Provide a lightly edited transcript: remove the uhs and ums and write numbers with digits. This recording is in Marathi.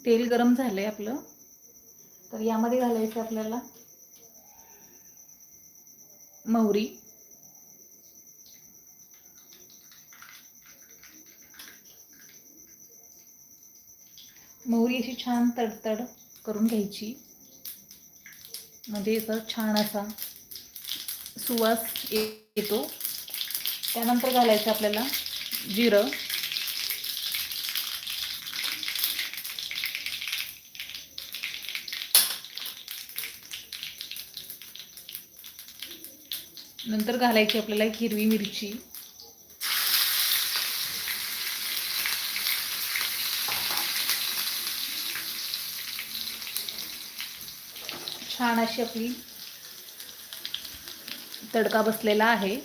तेल गरम झालंय आपलं, तर यामध्ये घालायचं आपल्याला मोहरी, मोहरी अशी छान तडतड करून घ्यायची, म्हणजे याचा छान असा सुवास येतो. त्यानंतर घालायचं आपल्याला जिरं, नंतर घालायची आपल्याला एक हिरवी मिरची, छान अशी आपली तडका बसलेला आहे.